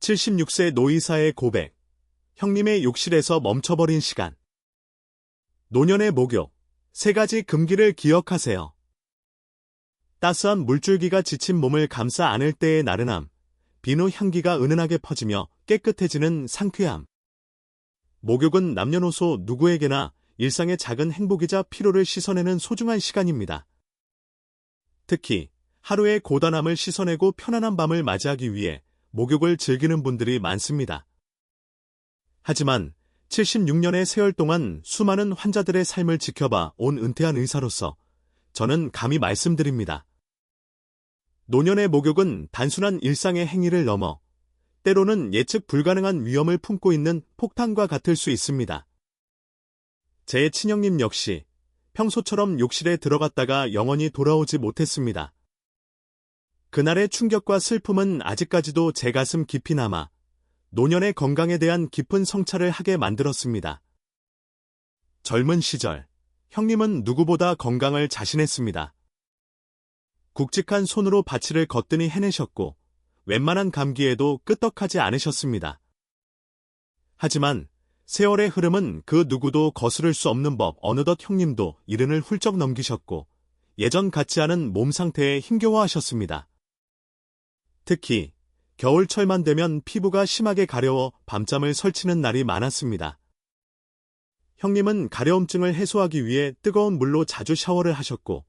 76세 노이사의 고백. 형님의 욕실에서 멈춰버린 시간. 노년의 목욕. 3가지 금기를 기억하세요. 따스한 물줄기가 지친 몸을 감싸 안을 때의 나른함. 비누 향기가 은은하게 퍼지며 깨끗해지는 상쾌함. 목욕은 남녀노소 누구에게나 일상의 작은 행복이자 피로를 씻어내는 소중한 시간입니다. 특히 하루의 고단함을 씻어내고 편안한 밤을 맞이하기 위해 목욕을 즐기는 분들이 많습니다. 하지만 76년의 세월 동안 수많은 환자들의 삶을 지켜봐 온 은퇴한 의사로서 저는 감히 말씀드립니다. 노년의 목욕은 단순한 일상의 행위를 넘어 때로는 예측 불가능한 위험을 품고 있는 폭탄과 같을 수 있습니다. 제 친형님 역시 평소처럼 욕실에 들어갔다가 영원히 돌아오지 못했습니다. 그날의 충격과 슬픔은 아직까지도 제 가슴 깊이 남아 노년의 건강에 대한 깊은 성찰을 하게 만들었습니다. 젊은 시절, 형님은 누구보다 건강을 자신했습니다. 굵직한 손으로 바치를 거뜬히 해내셨고 웬만한 감기에도 끄떡하지 않으셨습니다. 하지만 세월의 흐름은 그 누구도 거스를 수 없는 법 어느덧 형님도 70을 훌쩍 넘기셨고 예전 같지 않은 몸 상태에 힘겨워하셨습니다. 특히 겨울철만 되면 피부가 심하게 가려워 밤잠을 설치는 날이 많았습니다. 형님은 가려움증을 해소하기 위해 뜨거운 물로 자주 샤워를 하셨고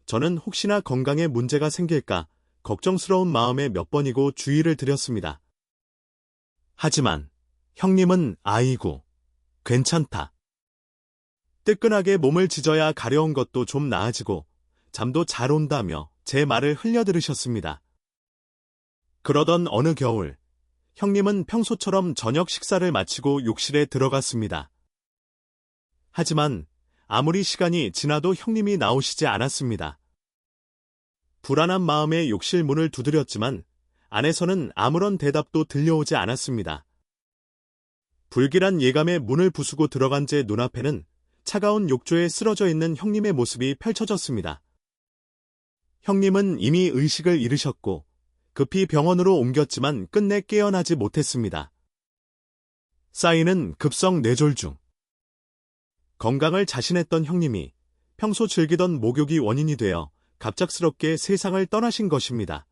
저는 혹시나 건강에 문제가 생길까 걱정스러운 마음에 몇 번이고 주의를 드렸습니다. 하지만 형님은 아이고, 괜찮다. 뜨끈하게 몸을 지져야 가려운 것도 좀 나아지고 잠도 잘 온다며 제 말을 흘려들으셨습니다. 그러던 어느 겨울, 형님은 평소처럼 저녁 식사를 마치고 욕실에 들어갔습니다. 하지만 아무리 시간이 지나도 형님이 나오시지 않았습니다. 불안한 마음에 욕실 문을 두드렸지만 안에서는 아무런 대답도 들려오지 않았습니다. 불길한 예감에 문을 부수고 들어간 제 눈앞에는 차가운 욕조에 쓰러져 있는 형님의 모습이 펼쳐졌습니다. 형님은 이미 의식을 잃으셨고 급히 병원으로 옮겼지만 끝내 깨어나지 못했습니다. 쌓이는 급성 뇌졸중. 건강을 자신했던 형님이 평소 즐기던 목욕이 원인이 되어 갑작스럽게 세상을 떠나신 것입니다.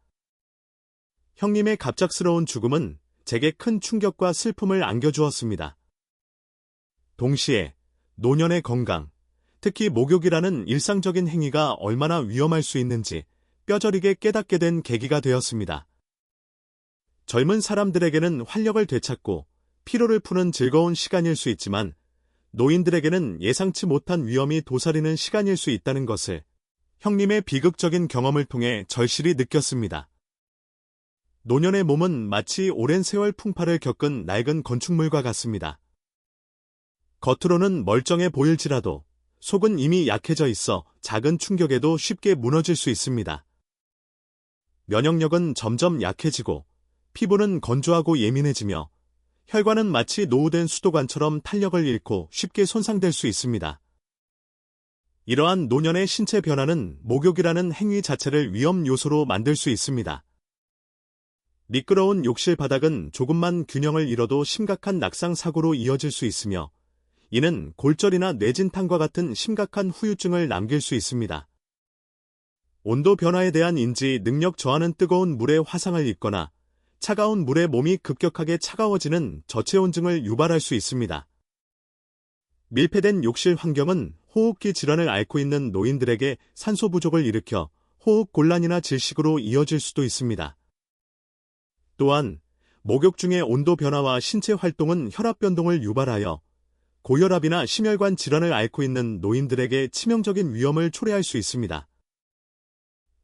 형님의 갑작스러운 죽음은 제게 큰 충격과 슬픔을 안겨주었습니다. 동시에 노년의 건강, 특히 목욕이라는 일상적인 행위가 얼마나 위험할 수 있는지 뼈저리게 깨닫게 된 계기가 되었습니다. 젊은 사람들에게는 활력을 되찾고 피로를 푸는 즐거운 시간일 수 있지만 노인들에게는 예상치 못한 위험이 도사리는 시간일 수 있다는 것을 형님의 비극적인 경험을 통해 절실히 느꼈습니다. 노년의 몸은 마치 오랜 세월 풍파를 겪은 낡은 건축물과 같습니다. 겉으로는 멀쩡해 보일지라도 속은 이미 약해져 있어 작은 충격에도 쉽게 무너질 수 있습니다. 면역력은 점점 약해지고 피부는 건조하고 예민해지며 혈관은 마치 노후된 수도관처럼 탄력을 잃고 쉽게 손상될 수 있습니다. 이러한 노년의 신체 변화는 목욕이라는 행위 자체를 위험 요소로 만들 수 있습니다. 미끄러운 욕실 바닥은 조금만 균형을 잃어도 심각한 낙상 사고로 이어질 수 있으며 이는 골절이나 뇌진탕과 같은 심각한 후유증을 남길 수 있습니다. 온도 변화에 대한 인지 능력 저하는 뜨거운 물에 화상을 입거나 차가운 물에 몸이 급격하게 차가워지는 저체온증을 유발할 수 있습니다. 밀폐된 욕실 환경은 호흡기 질환을 앓고 있는 노인들에게 산소 부족을 일으켜 호흡 곤란이나 질식으로 이어질 수도 있습니다. 또한 목욕 중의 온도 변화와 신체 활동은 혈압 변동을 유발하여 고혈압이나 심혈관 질환을 앓고 있는 노인들에게 치명적인 위험을 초래할 수 있습니다.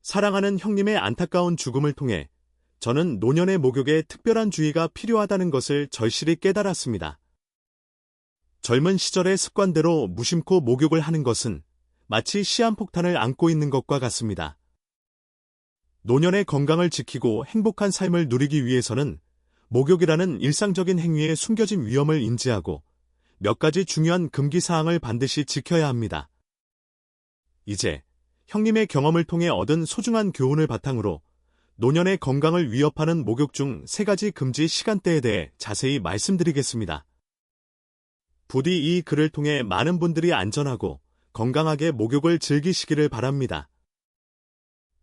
사랑하는 형님의 안타까운 죽음을 통해 저는 노년의 목욕에 특별한 주의가 필요하다는 것을 절실히 깨달았습니다. 젊은 시절의 습관대로 무심코 목욕을 하는 것은 마치 시한폭탄을 안고 있는 것과 같습니다. 노년의 건강을 지키고 행복한 삶을 누리기 위해서는 목욕이라는 일상적인 행위에 숨겨진 위험을 인지하고 몇 가지 중요한 금기사항을 반드시 지켜야 합니다. 이제 형님의 경험을 통해 얻은 소중한 교훈을 바탕으로 노년의 건강을 위협하는 목욕 중 3가지 금지 시간대에 대해 자세히 말씀드리겠습니다. 부디 이 글을 통해 많은 분들이 안전하고 건강하게 목욕을 즐기시기를 바랍니다.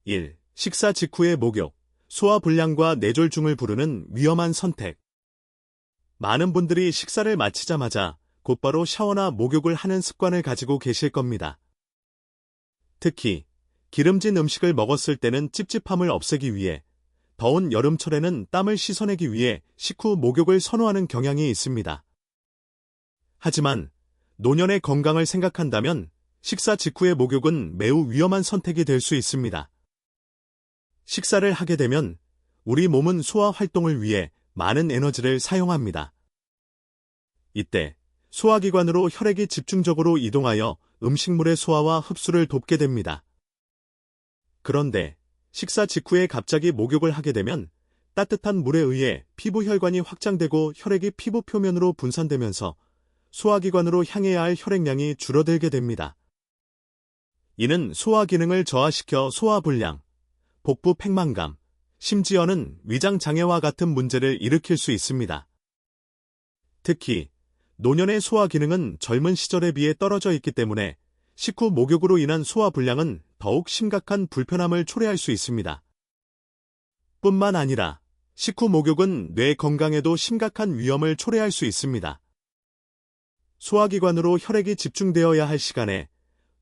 1. 식사 직후의 목욕. 소화불량과 뇌졸중을 부르는 위험한 선택. 많은 분들이 식사를 마치자마자 곧바로 샤워나 목욕을 하는 습관을 가지고 계실 겁니다. 특히 기름진 음식을 먹었을 때는 찝찝함을 없애기 위해, 더운 여름철에는 땀을 씻어내기 위해 식후 목욕을 선호하는 경향이 있습니다. 하지만 노년의 건강을 생각한다면 식사 직후의 목욕은 매우 위험한 선택이 될 수 있습니다. 식사를 하게 되면 우리 몸은 소화 활동을 위해 많은 에너지를 사용합니다. 이때 소화기관으로 혈액이 집중적으로 이동하여 음식물의 소화와 흡수를 돕게 됩니다. 그런데 식사 직후에 갑자기 목욕을 하게 되면 따뜻한 물에 의해 피부 혈관이 확장되고 혈액이 피부 표면으로 분산되면서 소화기관으로 향해야 할 혈액량이 줄어들게 됩니다. 이는 소화 기능을 저하시켜 소화불량, 복부 팽만감, 심지어는 위장장애와 같은 문제를 일으킬 수 있습니다. 특히 노년의 소화 기능은 젊은 시절에 비해 떨어져 있기 때문에 식후 목욕으로 인한 소화불량은 더욱 심각한 불편함을 초래할 수 있습니다. 뿐만 아니라 식후 목욕은 뇌 건강에도 심각한 위험을 초래할 수 있습니다. 소화기관으로 혈액이 집중되어야 할 시간에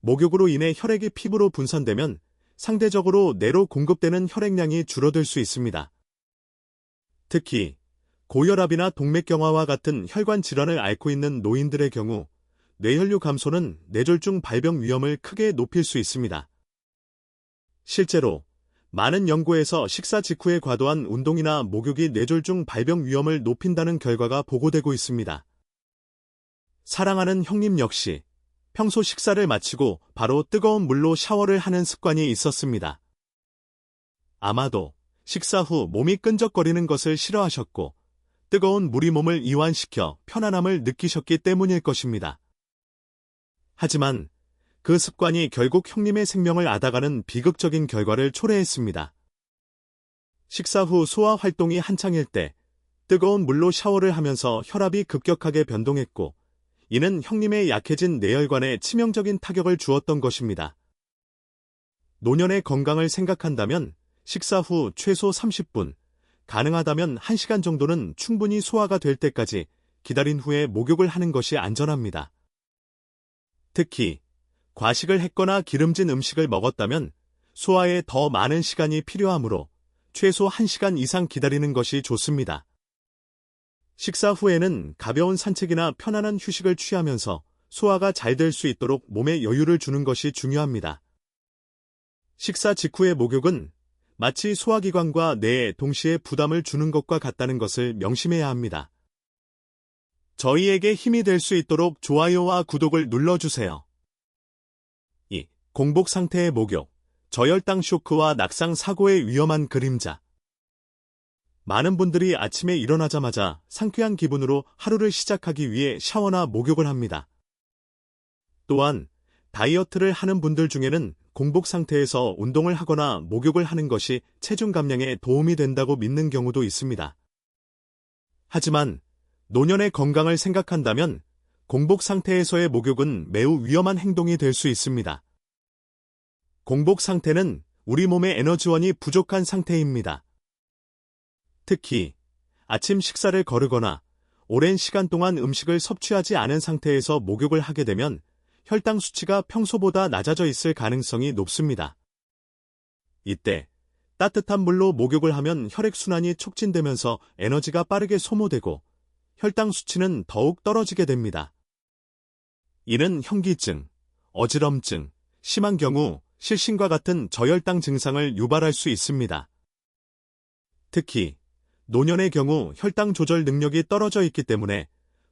목욕으로 인해 혈액이 피부로 분산되면 상대적으로 뇌로 공급되는 혈액량이 줄어들 수 있습니다. 특히 고혈압이나 동맥경화와 같은 혈관 질환을 앓고 있는 노인들의 경우 뇌혈류 감소는 뇌졸중 발병 위험을 크게 높일 수 있습니다. 실제로 많은 연구에서 식사 직후의 과도한 운동이나 목욕이 뇌졸중 발병 위험을 높인다는 결과가 보고되고 있습니다. 사랑하는 형님 역시 평소 식사를 마치고 바로 뜨거운 물로 샤워를 하는 습관이 있었습니다. 아마도 식사 후 몸이 끈적거리는 것을 싫어하셨고 뜨거운 물이 몸을 이완시켜 편안함을 느끼셨기 때문일 것입니다. 하지만 그 습관이 결국 형님의 생명을 앗아가는 비극적인 결과를 초래했습니다. 식사 후 소화 활동이 한창일 때 뜨거운 물로 샤워를 하면서 혈압이 급격하게 변동했고 이는 형님의 약해진 뇌혈관에 치명적인 타격을 주었던 것입니다. 노년의 건강을 생각한다면 식사 후 최소 30분, 가능하다면 1시간 정도는 충분히 소화가 될 때까지 기다린 후에 목욕을 하는 것이 안전합니다. 특히 과식을 했거나 기름진 음식을 먹었다면 소화에 더 많은 시간이 필요하므로 최소 1시간 이상 기다리는 것이 좋습니다. 식사 후에는 가벼운 산책이나 편안한 휴식을 취하면서 소화가 잘 될 수 있도록 몸에 여유를 주는 것이 중요합니다. 식사 직후의 목욕은 마치 소화기관과 뇌에 동시에 부담을 주는 것과 같다는 것을 명심해야 합니다. 저희에게 힘이 될 수 있도록 좋아요와 구독을 눌러주세요. 2. 공복 상태의 목욕, 저혈당 쇼크와 낙상 사고의 위험한 그림자. 많은 분들이 아침에 일어나자마자 상쾌한 기분으로 하루를 시작하기 위해 샤워나 목욕을 합니다. 또한 다이어트를 하는 분들 중에는 공복 상태에서 운동을 하거나 목욕을 하는 것이 체중 감량에 도움이 된다고 믿는 경우도 있습니다. 하지만 노년의 건강을 생각한다면 공복 상태에서의 목욕은 매우 위험한 행동이 될 수 있습니다. 공복 상태는 우리 몸의 에너지원이 부족한 상태입니다. 특히 아침 식사를 거르거나 오랜 시간 동안 음식을 섭취하지 않은 상태에서 목욕을 하게 되면 혈당 수치가 평소보다 낮아져 있을 가능성이 높습니다. 이때 따뜻한 물로 목욕을 하면 혈액순환이 촉진되면서 에너지가 빠르게 소모되고 혈당 수치는 더욱 떨어지게 됩니다. 이는 현기증, 어지럼증, 심한 경우 실신과 같은 저혈당 증상을 유발할 수 있습니다. 특히 노년의 경우 혈당 조절 능력이 떨어져 있기 때문에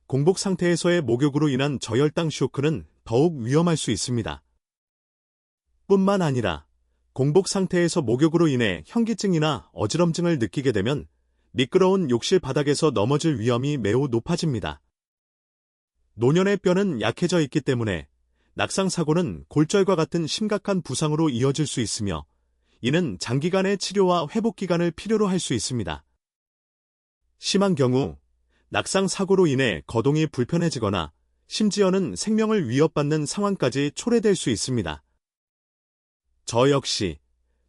공복 상태에서의 목욕으로 인한 저혈당 쇼크는 더욱 위험할 수 있습니다. 뿐만 아니라 공복 상태에서 목욕으로 인해 현기증이나 어지럼증을 느끼게 되면 미끄러운 욕실 바닥에서 넘어질 위험이 매우 높아집니다. 노년의 뼈는 약해져 있기 때문에 낙상 사고는 골절과 같은 심각한 부상으로 이어질 수 있으며 이는 장기간의 치료와 회복 기간을 필요로 할 수 있습니다. 심한 경우 낙상 사고로 인해 거동이 불편해지거나 심지어는 생명을 위협받는 상황까지 초래될 수 있습니다. 저 역시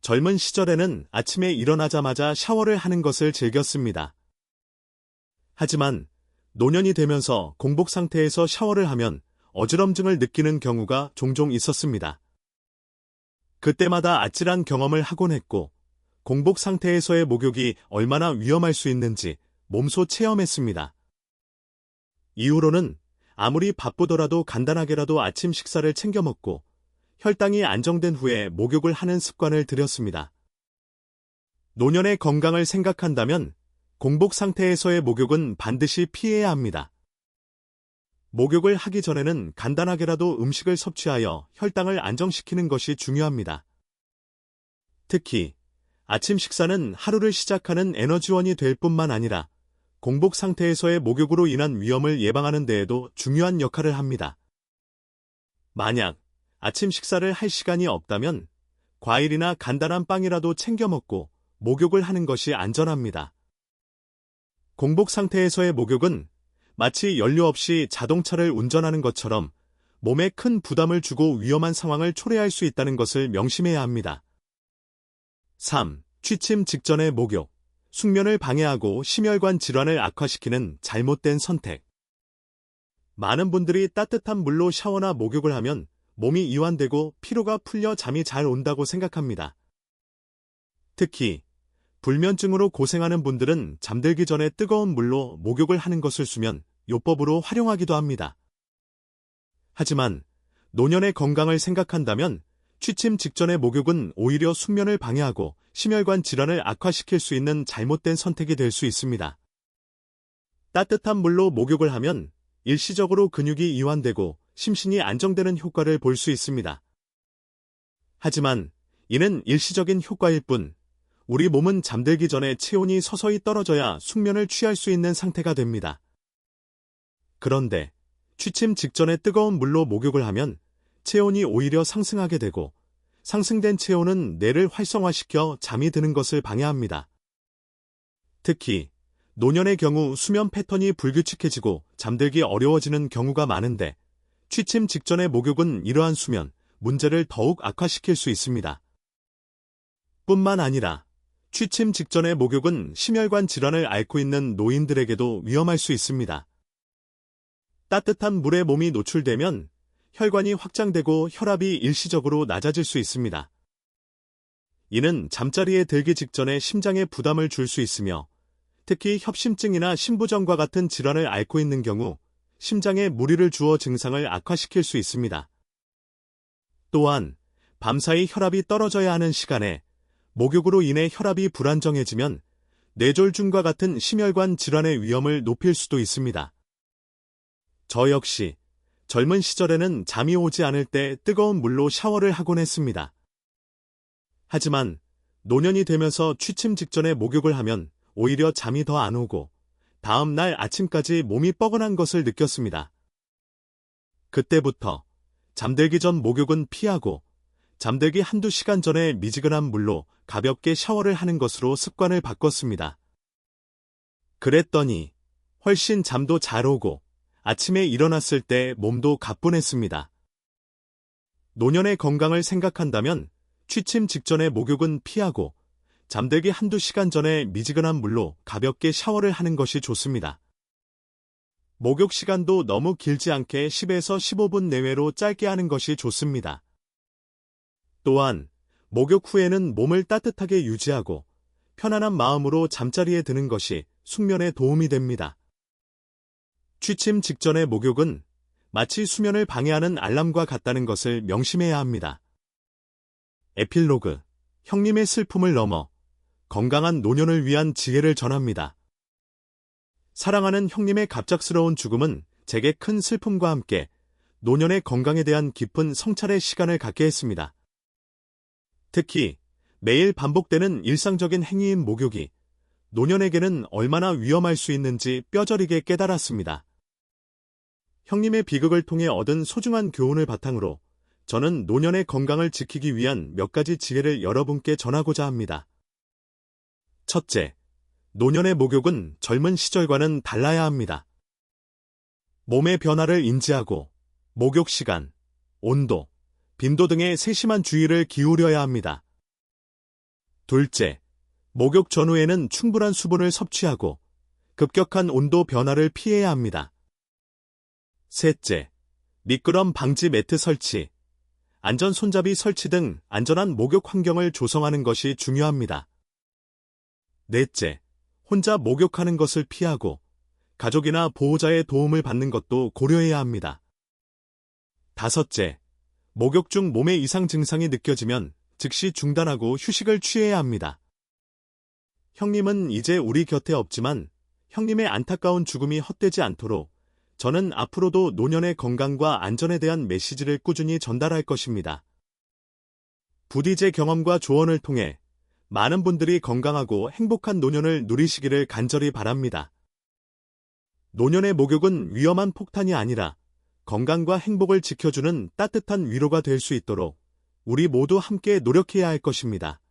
젊은 시절에는 아침에 일어나자마자 샤워를 하는 것을 즐겼습니다. 하지만 노년이 되면서 공복 상태에서 샤워를 하면 어지럼증을 느끼는 경우가 종종 있었습니다. 그때마다 아찔한 경험을 하곤 했고, 공복 상태에서의 목욕이 얼마나 위험할 수 있는지 몸소 체험했습니다. 이후로는 아무리 바쁘더라도 간단하게라도 아침 식사를 챙겨 먹고 혈당이 안정된 후에 목욕을 하는 습관을 들였습니다. 노년의 건강을 생각한다면 공복 상태에서의 목욕은 반드시 피해야 합니다. 목욕을 하기 전에는 간단하게라도 음식을 섭취하여 혈당을 안정시키는 것이 중요합니다. 특히 아침 식사는 하루를 시작하는 에너지원이 될 뿐만 아니라 공복 상태에서의 목욕으로 인한 위험을 예방하는 데에도 중요한 역할을 합니다. 만약 아침 식사를 할 시간이 없다면 과일이나 간단한 빵이라도 챙겨 먹고 목욕을 하는 것이 안전합니다. 공복 상태에서의 목욕은 마치 연료 없이 자동차를 운전하는 것처럼 몸에 큰 부담을 주고 위험한 상황을 초래할 수 있다는 것을 명심해야 합니다. 3. 취침 직전의 목욕. 숙면을 방해하고 심혈관 질환을 악화시키는 잘못된 선택. 많은 분들이 따뜻한 물로 샤워나 목욕을 하면 몸이 이완되고 피로가 풀려 잠이 잘 온다고 생각합니다. 특히 불면증으로 고생하는 분들은 잠들기 전에 뜨거운 물로 목욕을 하는 것을 수면 요법으로 활용하기도 합니다. 하지만 노년의 건강을 생각한다면 취침 직전의 목욕은 오히려 숙면을 방해하고 심혈관 질환을 악화시킬 수 있는 잘못된 선택이 될 수 있습니다. 따뜻한 물로 목욕을 하면 일시적으로 근육이 이완되고 심신이 안정되는 효과를 볼 수 있습니다. 하지만 이는 일시적인 효과일 뿐, 우리 몸은 잠들기 전에 체온이 서서히 떨어져야 숙면을 취할 수 있는 상태가 됩니다. 그런데 취침 직전에 뜨거운 물로 목욕을 하면 체온이 오히려 상승하게 되고 상승된 체온은 뇌를 활성화시켜 잠이 드는 것을 방해합니다. 특히 노년의 경우 수면 패턴이 불규칙해지고 잠들기 어려워지는 경우가 많은데 취침 직전의 목욕은 이러한 수면 문제를 더욱 악화시킬 수 있습니다. 뿐만 아니라 취침 직전의 목욕은 심혈관 질환을 앓고 있는 노인들에게도 위험할 수 있습니다. 따뜻한 물에 몸이 노출되면 혈관이 확장되고 혈압이 일시적으로 낮아질 수 있습니다. 이는 잠자리에 들기 직전에 심장에 부담을 줄 수 있으며 특히 협심증이나 심부전과 같은 질환을 앓고 있는 경우 심장에 무리를 주어 증상을 악화시킬 수 있습니다. 또한 밤사이 혈압이 떨어져야 하는 시간에 목욕으로 인해 혈압이 불안정해지면 뇌졸중과 같은 심혈관 질환의 위험을 높일 수도 있습니다. 저 역시 젊은 시절에는 잠이 오지 않을 때 뜨거운 물로 샤워를 하곤 했습니다. 하지만 노년이 되면서 취침 직전에 목욕을 하면 오히려 잠이 더 안 오고 다음 날 아침까지 몸이 뻐근한 것을 느꼈습니다. 그때부터 잠들기 전 목욕은 피하고 잠들기 한두 시간 전에 미지근한 물로 가볍게 샤워를 하는 것으로 습관을 바꿨습니다. 그랬더니 훨씬 잠도 잘 오고 아침에 일어났을 때 몸도 가뿐했습니다. 노년의 건강을 생각한다면 취침 직전의 목욕은 피하고 잠들기 한두 시간 전에 미지근한 물로 가볍게 샤워를 하는 것이 좋습니다. 목욕 시간도 너무 길지 않게 10에서 15분 내외로 짧게 하는 것이 좋습니다. 또한 목욕 후에는 몸을 따뜻하게 유지하고 편안한 마음으로 잠자리에 드는 것이 숙면에 도움이 됩니다. 취침 직전의 목욕은 마치 수면을 방해하는 알람과 같다는 것을 명심해야 합니다. 에필로그, 형님의 슬픔을 넘어 건강한 노년을 위한 지혜를 전합니다. 사랑하는 형님의 갑작스러운 죽음은 제게 큰 슬픔과 함께 노년의 건강에 대한 깊은 성찰의 시간을 갖게 했습니다. 특히 매일 반복되는 일상적인 행위인 목욕이 노년에게는 얼마나 위험할 수 있는지 뼈저리게 깨달았습니다. 형님의 비극을 통해 얻은 소중한 교훈을 바탕으로 저는 노년의 건강을 지키기 위한 몇 가지 지혜를 여러분께 전하고자 합니다. 첫째, 노년의 목욕은 젊은 시절과는 달라야 합니다. 몸의 변화를 인지하고 목욕 시간, 온도, 빈도 등에 세심한 주의를 기울여야 합니다. 둘째, 목욕 전후에는 충분한 수분을 섭취하고 급격한 온도 변화를 피해야 합니다. 셋째, 미끄럼 방지 매트 설치, 안전 손잡이 설치 등 안전한 목욕 환경을 조성하는 것이 중요합니다. 넷째, 혼자 목욕하는 것을 피하고 가족이나 보호자의 도움을 받는 것도 고려해야 합니다. 다섯째, 목욕 중 몸의 이상 증상이 느껴지면 즉시 중단하고 휴식을 취해야 합니다. 형님은 이제 우리 곁에 없지만 형님의 안타까운 죽음이 헛되지 않도록 저는 앞으로도 노년의 건강과 안전에 대한 메시지를 꾸준히 전달할 것입니다. 부디 제 경험과 조언을 통해 많은 분들이 건강하고 행복한 노년을 누리시기를 간절히 바랍니다. 노년의 목욕은 위험한 폭탄이 아니라 건강과 행복을 지켜주는 따뜻한 위로가 될 수 있도록 우리 모두 함께 노력해야 할 것입니다.